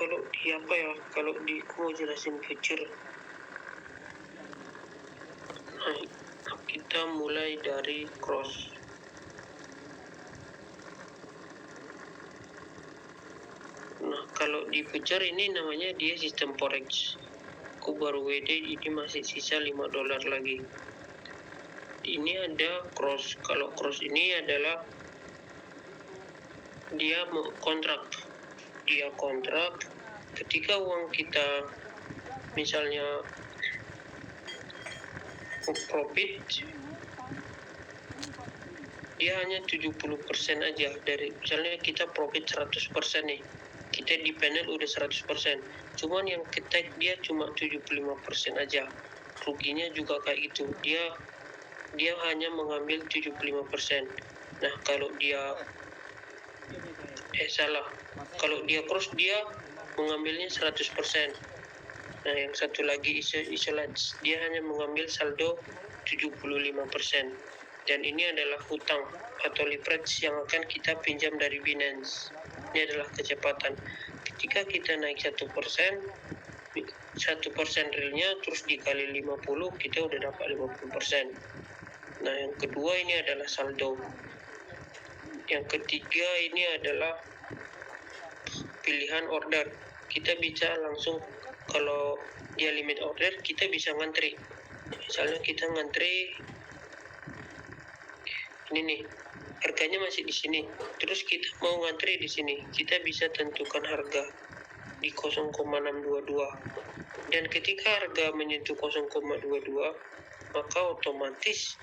kalau di apa ya, kalau di aku mau jelasin future. Nah, kita mulai dari cross. Nah, kalau di future ini namanya dia sistem forex. Aku baru WD, ini masih sisa $5 lagi. Ini ada cross. Kalau cross ini adalah dia mau kontrak. Dia kontrak ketika uang kita misalnya profit, dia hanya 70% aja dari misalnya kita profit 100% nih. Kita di panel udah 100%. Cuman yang ketek dia cuma 75% aja. Ruginya juga kayak gitu. Dia hanya mengambil 75%. Nah, kalau dia kalau dia cross dia mengambilnya 100%. Nah, yang satu lagi isolates, dia hanya mengambil saldo 75%. Dan ini adalah hutang atau leverage yang akan kita pinjam dari Binance. Ini adalah kecepatan. Ketika kita naik 1%, 1% realnya terus dikali 50, kita udah dapat 50%. Nah, yang kedua ini adalah saldo. Yang ketiga ini adalah pilihan order. Kita bisa langsung, kalau dia limit order, kita bisa ngantri. Misalnya kita ngantri ini nih, harganya masih di sini. Terus kita mau ngantri di sini, kita bisa tentukan harga di 0,622. Dan ketika harga menyentuh 0,22, maka otomatis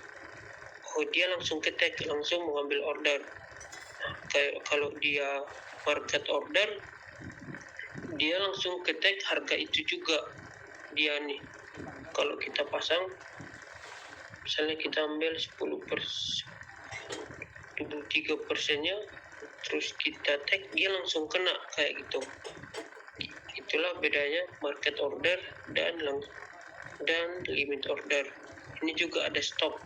dia langsung ketek, langsung mengambil order. Kayak kalau dia market order, dia langsung ketek harga itu juga. Dia nih, kalau kita pasang, misalnya kita ambil 23%-nya, terus kita tag, dia langsung kena kayak gitu. Itulah bedanya market order dan limit order. Ini juga ada stop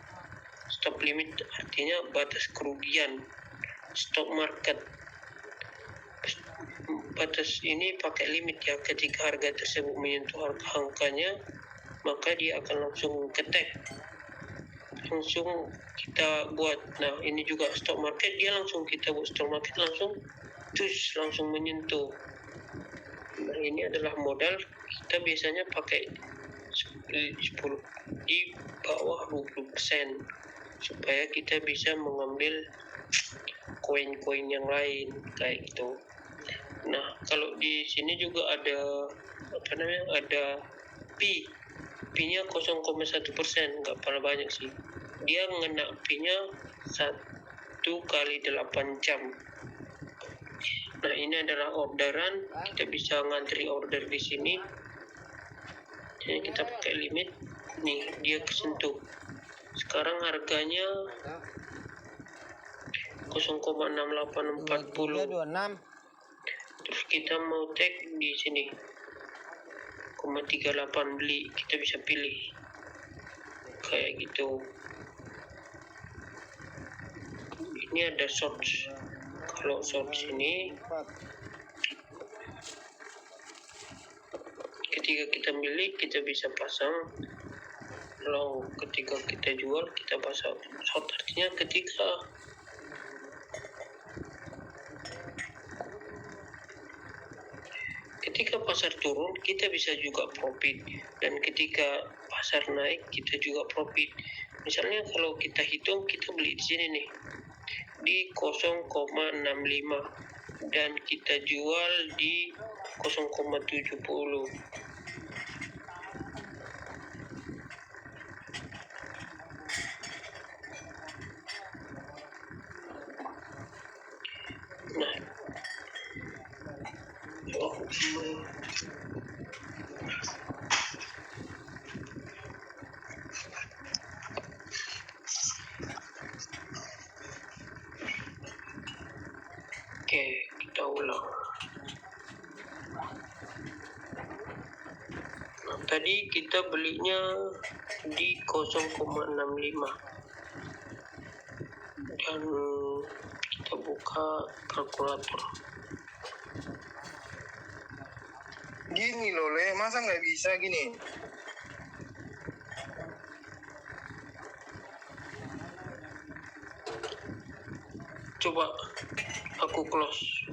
limit, artinya batas kerugian. Stop market, batas ini pakai limit ya. Ketika harga tersebut menyentuh angkanya, maka dia akan langsung ketek, langsung kita buat. Nah, ini juga stop market, dia langsung kita buat stop market, langsung menyentuh. Nah, ini adalah modal. Kita biasanya pakai 10 di bawah 20% supaya kita bisa mengambil koin-koin yang lain kayak gitu. Nah, kalau di sini juga ada ada P-nya 0,1%, nggak pernah banyak sih. Dia ngena P-nya 1 kali 8 jam. Nah, ini adalah orderan, kita bisa ngantri order di sini. Jadi kita pakai limit, nih dia kesentuh. Sekarang harganya 0,6840. Terus kita mau tag di sini 0,38 beli, kita bisa pilih kayak gitu. Ini ada short. Kalau short sini, ketika kita beli kita bisa pasang long, ketika kita jual kita pasang short. Artinya ketika pasar turun kita bisa juga profit, dan ketika pasar naik kita juga profit. Misalnya kalau kita hitung, kita beli di sini nih di 0,65 dan kita jual di 0,70. Nah, oke, kita ulang. Nah, tadi kita belinya di 0,65 dan kita buka kalkulator. Gini loh, Le. Masa nggak bisa gini? Coba aku close.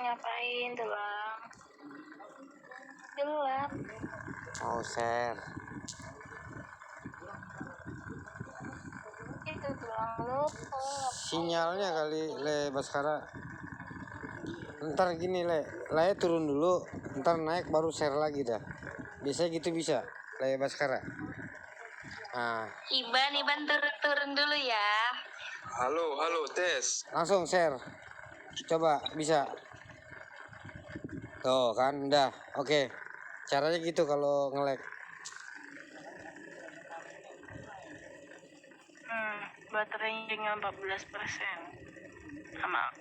Ngapain tuh, Bang? Gelap. Mau share. Itu tulang lupa. Sinyalnya kali Le Baskara. Ntar gini Le turun dulu, ntar naik baru share lagi dah. Biasanya gitu bisa Le Baskara. Nah, Iban turun dulu ya. Halo, tes. langsung share. Coba bisa. Tuh kan udah. Oke. Caranya gitu kalau nge-lag. Baterainya tinggal 14%. Sama.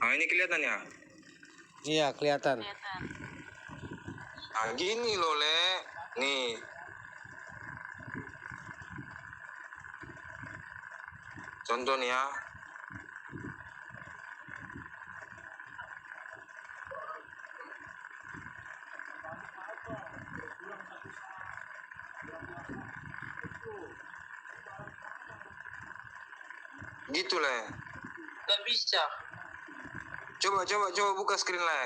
Nah, ini kelihatan ya? Iya, kelihatan. Nah, gini loh, Le. Nih. Contoh nih ya. Gitu, Le. Nggak bisa. Coba buka screen, Le.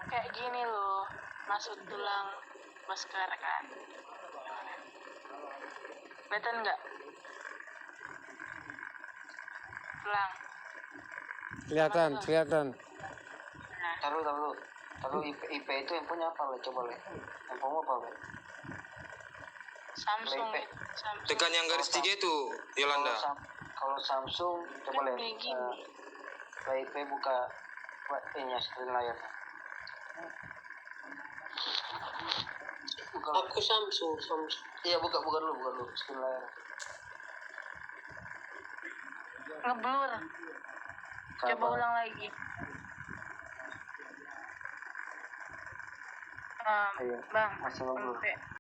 Kayak gini loh, masuk tulang masker kan. Kelihatan nggak? Tulang. Kelihatan. Taruh IP itu yang punya apa Le? Coba Le. Yang punya apa Le? Samsung. IP. Samsung. Tekan yang garis 3 itu, Yolanda. Kalau Samsung coba Le. Kayak gini. IP buka nya screen layar. Buka. Aku Samsung. Iya buka dulu screen layar. Ngeblur. Coba ulang lagi. Iya. Bang, Masih ngeblur. sampai